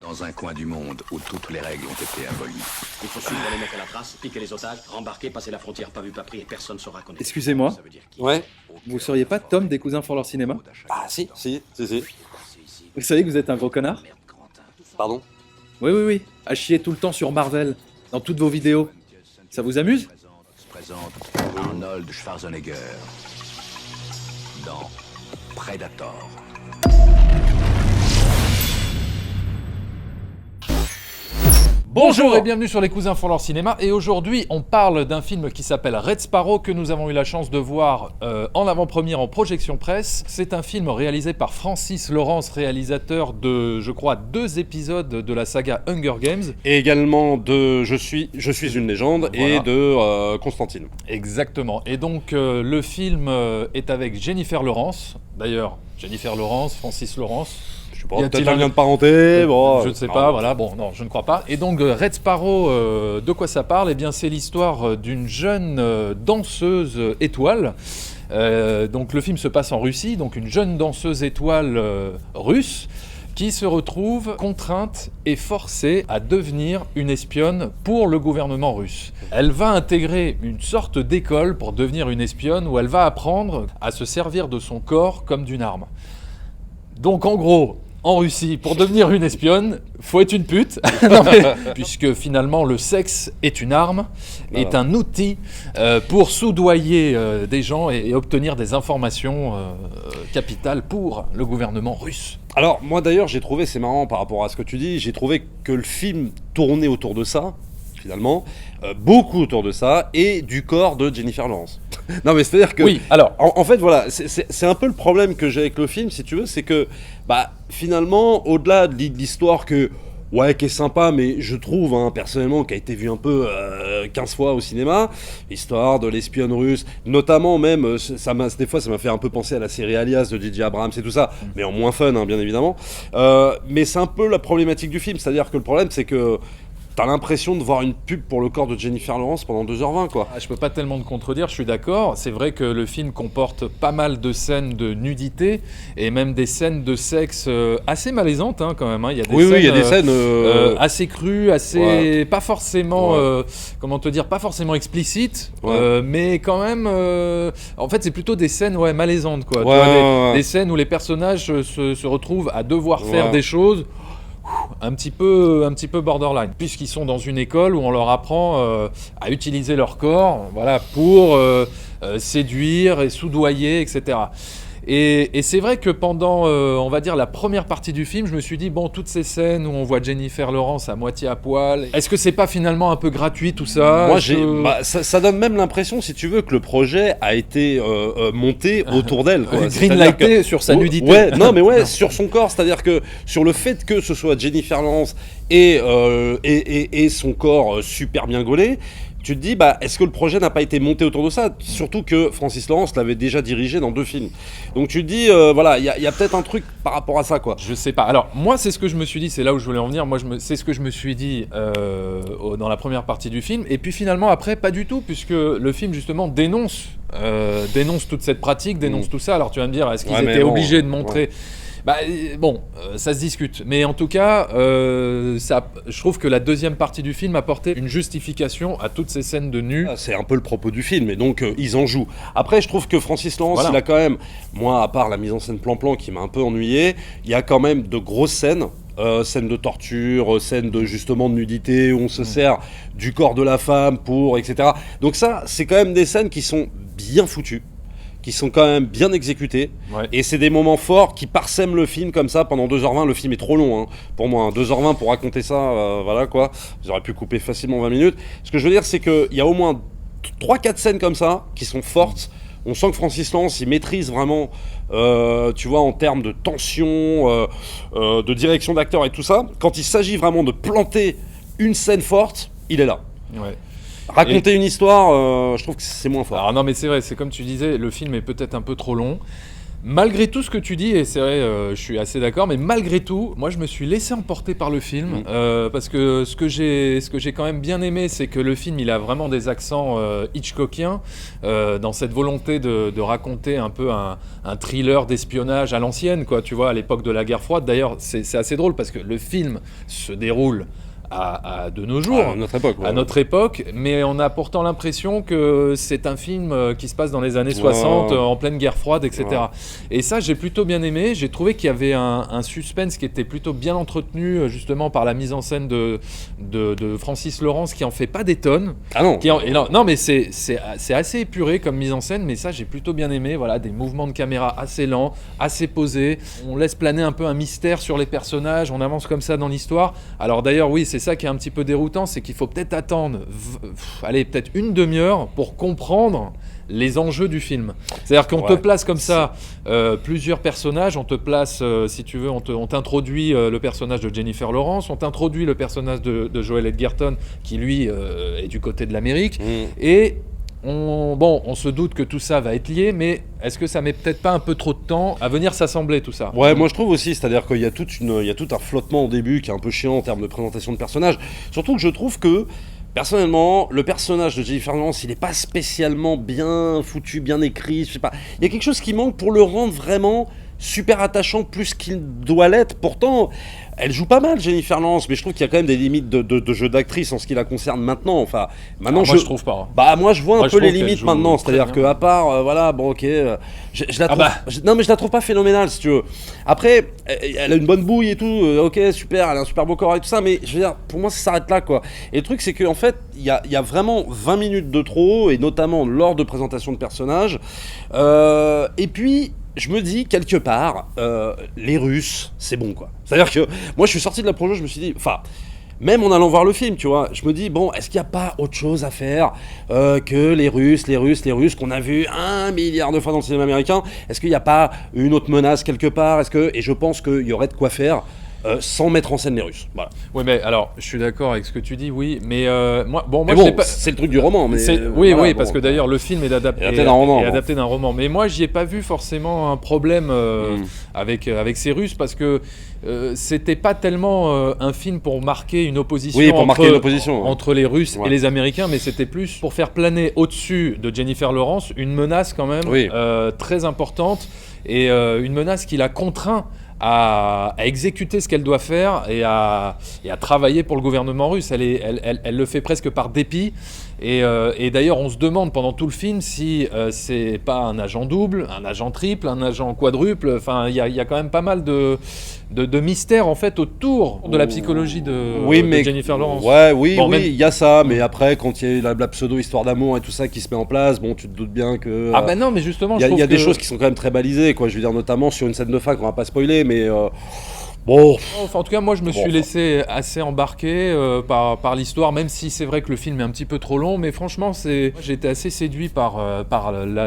Dans un coin du monde où toutes les règles ont été abolies. Il faut suivre les mecs à la trace, piquer les otages, rembarquer, passer la frontière, pas vu, pas pris, et personne saura qu'on est... Excusez-moi, Ça veut dire qui? Ouais. vous seriez pas Tom des Cousins font leur cinéma? Ah si. Vous savez que vous êtes un gros connard? Pardon. Oui, à chier tout le temps sur Marvel, dans toutes vos vidéos. Ça vous amuse? Se présente Arnold Schwarzenegger dans Predator. Bonjour et bienvenue sur Les Cousins font leur cinéma, et aujourd'hui on parle d'un film qui s'appelle Red Sparrow, que nous avons eu la chance de voir en avant-première en projection presse. C'est un film réalisé par Francis Lawrence, réalisateur de, je crois, 2 épisodes de la saga Hunger Games. Et également de Je suis une légende, Voilà. et de Constantine. Exactement, et donc le film est avec Jennifer Lawrence, d'ailleurs Jennifer Lawrence, Francis Lawrence. Je sais pas, Y a-t-il peut-être un un- lien de parenté, bon... Je ne sais pas, voilà, bon, non, je ne crois pas. Et donc, Red Sparrow, de quoi ça parle? Eh bien, c'est l'histoire d'une jeune danseuse étoile. Donc, le film se passe en Russie, donc une jeune danseuse étoile russe qui se retrouve contrainte et forcée à devenir une espionne pour le gouvernement russe. Elle va intégrer une sorte d'école pour devenir une espionne où elle va apprendre à se servir de son corps comme d'une arme. Donc, en gros, en Russie, pour devenir une espionne, faut être une pute, Non, mais, puisque finalement le sexe est une arme, est un outil pour soudoyer des gens et obtenir des informations capitales pour le gouvernement russe. Alors, moi d'ailleurs, j'ai trouvé, c'est marrant par rapport à ce que tu dis, j'ai trouvé que le film tournait autour de ça, finalement, beaucoup autour de ça, et du corps de Jennifer Lawrence. Non mais c'est-à-dire que... Oui, alors, En fait, voilà, c'est un peu le problème que j'ai avec le film, si tu veux, c'est que, bah, finalement, au-delà de l'histoire que, ouais, qui est sympa, mais je trouve, hein, personnellement, qui a été vu un peu 15 fois au cinéma, l'histoire de l'espionne russe, notamment même, des fois, ça m'a fait un peu penser à la série Alias de J.J. Abrams et tout ça, mais en moins fun, hein, bien évidemment. Mais c'est un peu la problématique du film, c'est-à-dire que le problème, c'est que t'as l'impression de voir une pub pour le corps de Jennifer Lawrence pendant 2h20, quoi. je peux pas tellement te contredire, je suis d'accord. C'est vrai que le film comporte pas mal de scènes de nudité et même des scènes de sexe assez malaisantes, hein, quand même. Hein. Il y a des scènes, Il y a des scènes... assez crues, assez Ouais. pas forcément, Ouais. comment te dire, pas forcément explicites, Ouais. mais quand même. En fait, c'est plutôt des scènes, malaisantes, quoi. Tu Ouais, vois, ouais. des scènes où les personnages se retrouvent à devoir faire Ouais. des choses un petit peu borderline, puisqu'ils sont dans une école où on leur apprend à utiliser leur corps, voilà, pour séduire et soudoyer, etc. Et c'est vrai que pendant, on va dire, la première partie du film, je me suis dit, bon, toutes ces scènes où on voit Jennifer Lawrence à moitié à poil, est-ce que c'est pas finalement un peu gratuit tout ça? Moi, Est-ce que- ça donne même l'impression, si tu veux, que le projet a été monté autour d'elle, quoi. Greenlighté sur sa nudité. Ouais, non, mais ouais, sur son corps, c'est-à-dire que sur le fait que ce soit Jennifer Lawrence et son corps super bien gaulé, tu te dis, bah, est-ce que le projet n'a pas été monté autour de ça? Surtout que Francis Lawrence l'avait déjà dirigé dans 2 films. Donc tu te dis, voilà, il y a peut-être un truc par rapport à ça, quoi. Je sais pas. Alors, moi, c'est ce que je me suis dit, c'est là où je voulais en venir. Moi, c'est ce que je me suis dit dans la première partie du film. Et puis finalement, après, pas du tout, puisque le film, justement, dénonce toute cette pratique, dénonce tout ça. Alors, tu vas me dire, est-ce qu'ils Ouais, mais étaient bon, obligés de montrer... ouais. Bah, bon, ça se discute. Mais en tout cas, je trouve que la deuxième partie du film apportait une justification à toutes ces scènes de nu. C'est un peu le propos du film, et donc ils en jouent. Après, je trouve que Francis Lawrence, Voilà. il a quand même, moi, à part la mise en scène plan-plan qui m'a un peu ennuyé, il y a quand même de grosses scènes. Scènes de torture, scènes de justement de nudité où on se sert du corps de la femme pour, etc. Donc ça, c'est quand même des scènes qui sont bien foutues, qui sont quand même bien exécutées, Ouais. et c'est des moments forts qui parsèment le film comme ça pendant 2h20. Le film est trop long, hein, pour moi, hein. 2h20 pour raconter ça, voilà quoi. J'aurais pu couper facilement 20 minutes. Ce que je veux dire, c'est qu'il y a au moins 3-4 scènes comme ça qui sont fortes. On sent que Francis Lawrence, il maîtrise vraiment, tu vois, en termes de tension, de direction d'acteur et tout ça. Quand il s'agit vraiment de planter une scène forte, il est là. Ouais. Raconter une histoire, je trouve que c'est moins fort. Alors non, mais c'est vrai, c'est comme tu disais, le film est peut-être un peu trop long. Malgré tout ce que tu dis, et c'est vrai, je suis assez d'accord, mais malgré tout, moi je me suis laissé emporter par le film, parce que ce que j'ai quand même bien aimé, c'est que le film il a vraiment des accents Hitchcockiens, dans cette volonté de raconter un peu un thriller d'espionnage à l'ancienne, quoi, tu vois, à l'époque de la guerre froide. D'ailleurs, c'est assez drôle parce que le film se déroule de nos jours, À notre époque. à notre époque, mais on a pourtant l'impression que c'est un film qui se passe dans les années 60, en pleine guerre froide, etc. Et ça, j'ai plutôt bien aimé. J'ai trouvé qu'il y avait un suspense qui était plutôt bien entretenu, justement par la mise en scène de Francis Lawrence, qui en fait pas des tonnes. Ah non. Non, mais c'est assez épuré comme mise en scène, mais ça, j'ai plutôt bien aimé. Voilà, des mouvements de caméra assez lents, assez posés. On laisse planer un peu un mystère sur les personnages. On avance comme ça dans l'histoire. Alors d'ailleurs, oui, c'est ça qui est un petit peu déroutant, c'est qu'il faut peut-être attendre, peut-être une demi-heure pour comprendre les enjeux du film. C'est-à-dire qu'on te place comme ça plusieurs personnages, on te place, si tu veux, on t'introduit le personnage de Jennifer Lawrence, on t'introduit le personnage de Joel Edgerton, qui lui est du côté de l'Amérique, et on se doute que tout ça va être lié, mais est-ce que ça met peut-être pas un peu trop de temps à venir s'assembler tout ça ? Ouais, moi je trouve aussi, c'est-à-dire qu'il y a tout un flottement au début qui est un peu chiant en termes de présentation de personnages. Surtout que je trouve que, personnellement, le personnage de Jennifer Lawrence, il est pas spécialement bien foutu, bien écrit, je sais pas. Il y a quelque chose qui manque pour le rendre vraiment super attachant plus qu'il doit l'être. Pourtant, elle joue pas mal, Jennifer Lawrence, mais je trouve qu'il y a quand même des limites de jeu d'actrice en ce qui la concerne maintenant. Enfin, maintenant, moi je trouve pas. Bah, moi je vois un peu les qu'elle limites joue maintenant, très c'est-à-dire bien. qu'à part, voilà, bon, ok, je la trouve. Non, mais je la trouve pas phénoménale, si tu veux. Après, elle a une bonne bouille et tout, ok, super, elle a un super beau corps et tout ça, mais je veux dire, pour moi, ça s'arrête là, quoi. Et le truc, c'est qu'en fait, il y a vraiment 20 minutes de trop, et notamment lors de présentation de personnages. Et puis, je me dis, quelque part, les Russes, c'est bon, quoi. C'est-à-dire que moi, je suis sorti de la projo, je me suis dit, enfin, même en allant voir le film, tu vois, je me dis, bon, est-ce qu'il n'y a pas autre chose à faire que les Russes, qu'on a vu 1 milliard de fois dans le cinéma américain? Est-ce qu'il n'y a pas une autre menace quelque part? Et je pense qu'il y aurait de quoi faire sans mettre en scène les Russes. Voilà. Oui, mais alors, je suis d'accord avec ce que tu dis, oui, mais moi, Mais je l'ai bon, pas... c'est le truc du roman. Mais Oui, voilà, parce que d'ailleurs le film est adapté d'un roman. Mais moi, j'y ai pas vu forcément un problème avec ces Russes, parce que c'était pas tellement un film pour marquer une opposition, entre les Russes et les Américains, mais c'était plus pour faire planer au-dessus de Jennifer Lawrence une menace quand même très importante, et une menace qui l'a contraint à exécuter ce qu'elle doit faire et à travailler pour le gouvernement russe. Elle le fait presque par dépit. Et d'ailleurs, on se demande pendant tout le film si c'est pas un agent double, un agent triple, un agent quadruple. Enfin, il y a quand même pas mal de mystères en fait autour de la psychologie de Jennifer Lawrence. Oui, il y a ça. Mais après, quand il y a la pseudo-histoire d'amour et tout ça qui se met en place, bon, tu te doutes bien que... Ah ben non, mais justement, il y a des choses qui sont quand même très balisées, quoi. Je veux dire, notamment sur une scène de fin qu'on va pas spoiler, mais... Bon. Enfin, en tout cas, moi, je me suis laissé assez embarquer par l'histoire, même si c'est vrai que le film est un petit peu trop long. Mais franchement, j'ai été assez séduit par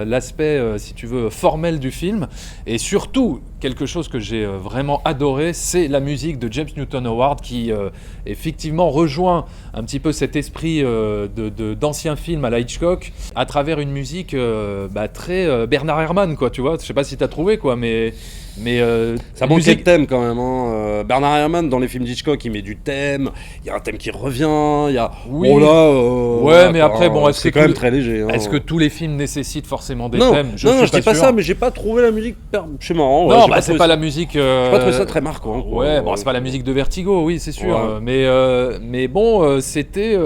l'aspect, si tu veux, formel du film. Et surtout, quelque chose que j'ai vraiment adoré, c'est la musique de James Newton Howard, qui effectivement rejoint un petit peu cet esprit d'anciens films à la Hitchcock, à travers une musique très Bernard Herrmann, quoi, tu vois. Je sais pas si t'as trouvé, quoi, mais ça manquait de thème quand même, hein. Bernard Herrmann dans les films d'Hitchcock, il met du thème, il y a un thème qui revient, il y a... Oui. Oh là, ouais, mais après, bon, c'est quand même très léger, hein. Est-ce que tous les films nécessitent forcément des thèmes? Non, je dis pas ça, mais j'ai pas trouvé la musique... C'est marrant. Non, c'est pas la musique... J'ai pas trouvé ça très marquant, quoi. Ouais, bon, c'est pas la musique de Vertigo, oui, c'est sûr. Ouais. Mais bon, c'était...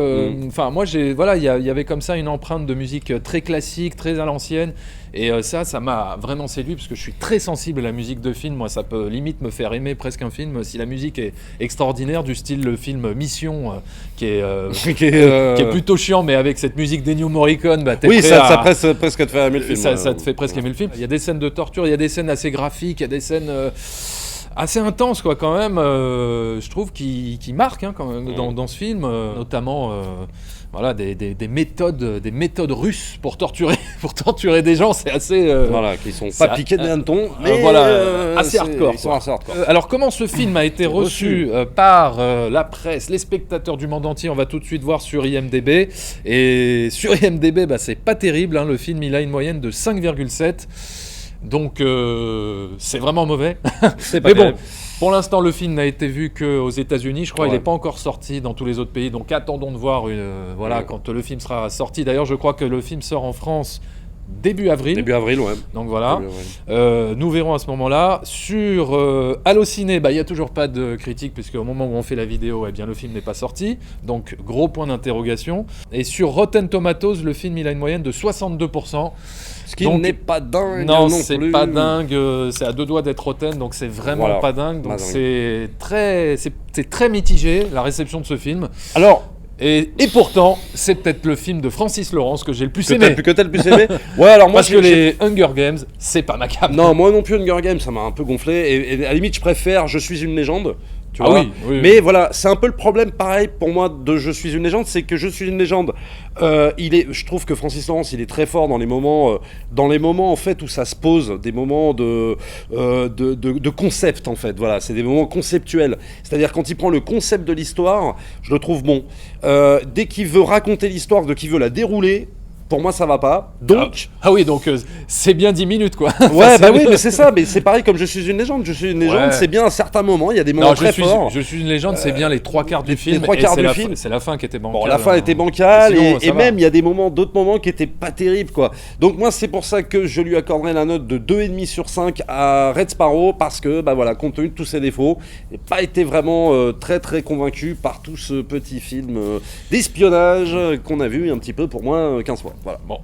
Enfin, moi, il y avait comme ça une empreinte de musique très classique, très à l'ancienne. Et ça m'a vraiment séduit, parce que je suis très sensible à la musique de film. Moi, ça peut limite me faire aimer presque un film si la musique est extraordinaire, du style le film Mission, qui est plutôt chiant, mais avec cette musique d'Ennio Morricone, t'es prêt ça presque te fait aimer le film. Ça te fait presque aimer le film. Il y a des scènes de torture, il y a des scènes assez graphiques, il y a des scènes... assez intenses, quoi, quand même, je trouve, qui marquent, hein, quand même, dans ce film, notamment voilà, des méthodes russes pour torturer des gens. C'est assez voilà, qui sont pas piqués de hannetons, mais assez hardcore. Ils sont assez hardcore. Alors, comment ce film a été reçu par la presse, les spectateurs du monde entier? On va tout de suite voir sur IMDb. Et sur IMDb, c'est pas terrible, hein. Le film, il a une moyenne de 5,7. Donc c'est vraiment mauvais. C'est pas Mais bon, terrible. pour l'instant, le film n'a été vu qu'aux États-Unis. Je crois qu'il Ouais. n'est pas encore sorti dans tous les autres pays. Donc attendons de voir voilà, quand le film sera sorti. D'ailleurs, je crois que le film sort en France début avril. Début avril, ouais. Donc voilà. Début avril. Nous verrons à ce moment-là. Sur Allociné, il n'y a toujours pas de critique, puisque au moment où on fait la vidéo, eh bien, le film n'est pas sorti. Donc gros point d'interrogation. Et sur Rotten Tomatoes, le film il a une moyenne de 62%. Ce qui Donc, n'est pas dingue. Non, non c'est plus. pas dingue, c'est à deux doigts d'être Rotten, donc c'est vraiment Voilà. pas dingue. Donc Pas dingue. c'est très mitigé, la réception de ce film. Alors, Et pourtant, c'est peut-être le film de Francis Lawrence que j'ai le plus que aimé. t'as le plus aimé. Ouais, alors moi, Parce que les Hunger Games, c'est pas ma cam. Non, moi non plus, Hunger Games, ça m'a un peu gonflé. Et à la limite, je préfère Je suis une légende. Tu Ah vois. oui, oui, Mais oui. voilà, c'est un peu le problème, pareil, pour moi, de Je suis une légende, c'est que Je suis une légende, je trouve que Francis Lawrence, il est très fort dans les moments en fait, où ça se pose, des moments de concept, en fait. Voilà, c'est des moments conceptuels. C'est-à-dire, quand il prend le concept de l'histoire, je le trouve bon. Dès qu'il veut raconter l'histoire, qu'il veut la dérouler, pour moi, ça va pas. Donc... Ah oui, donc c'est bien 10 minutes quoi. Ouais, bah oui, mais c'est ça, mais c'est pareil comme Je suis une légende. Je suis une légende, Ouais. c'est bien à certains moments, il y a des moments Non, très forts. je suis une légende, c'est bien les trois quarts du film. trois et quarts c'est du la film. C'est la fin qui était bancale. Bon, la fin hein. était bancale Sinon, ça et va. même il y a d'autres moments qui étaient pas terribles quoi. Donc moi c'est pour ça que je lui accorderai la note de 2,5 sur 5 à Red Sparrow parce que bah voilà, compte tenu de tous ses défauts, j'ai pas été vraiment très très convaincu par tout ce petit film d'espionnage qu'on a vu un petit peu pour moi 15 fois. Voilà. Bon.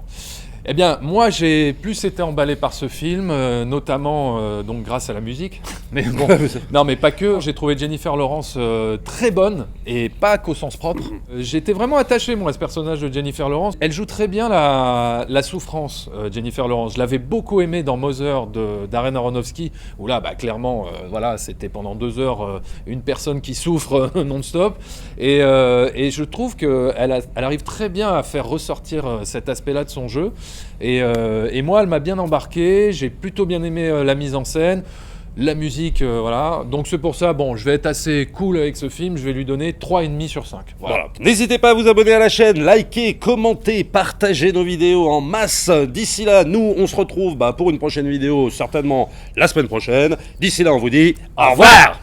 Eh bien, moi, j'ai plus été emballé par ce film, notamment donc grâce à la musique. Mais bon, non, mais pas que. J'ai trouvé Jennifer Lawrence très bonne et pas qu'au sens propre. J'étais vraiment attaché, moi, à ce personnage de Jennifer Lawrence. Elle joue très bien la souffrance, Jennifer Lawrence. Je l'avais beaucoup aimée dans Mother de Darren Aronofsky, où là, bah, clairement, voilà, c'était pendant 2 heures une personne qui souffre non-stop. Et je trouve qu'elle arrive très bien à faire ressortir cet aspect-là de son jeu. Et moi, elle m'a bien embarqué. J'ai plutôt bien aimé la mise en scène, la musique, voilà. Donc c'est pour ça, bon, je vais être assez cool avec ce film. Je vais lui donner 3,5 sur 5. Voilà. N'hésitez pas à vous abonner à la chaîne, liker, commenter, partager nos vidéos en masse. D'ici là, nous, on se retrouve pour une prochaine vidéo, certainement la semaine prochaine. D'ici là, on vous dit au revoir.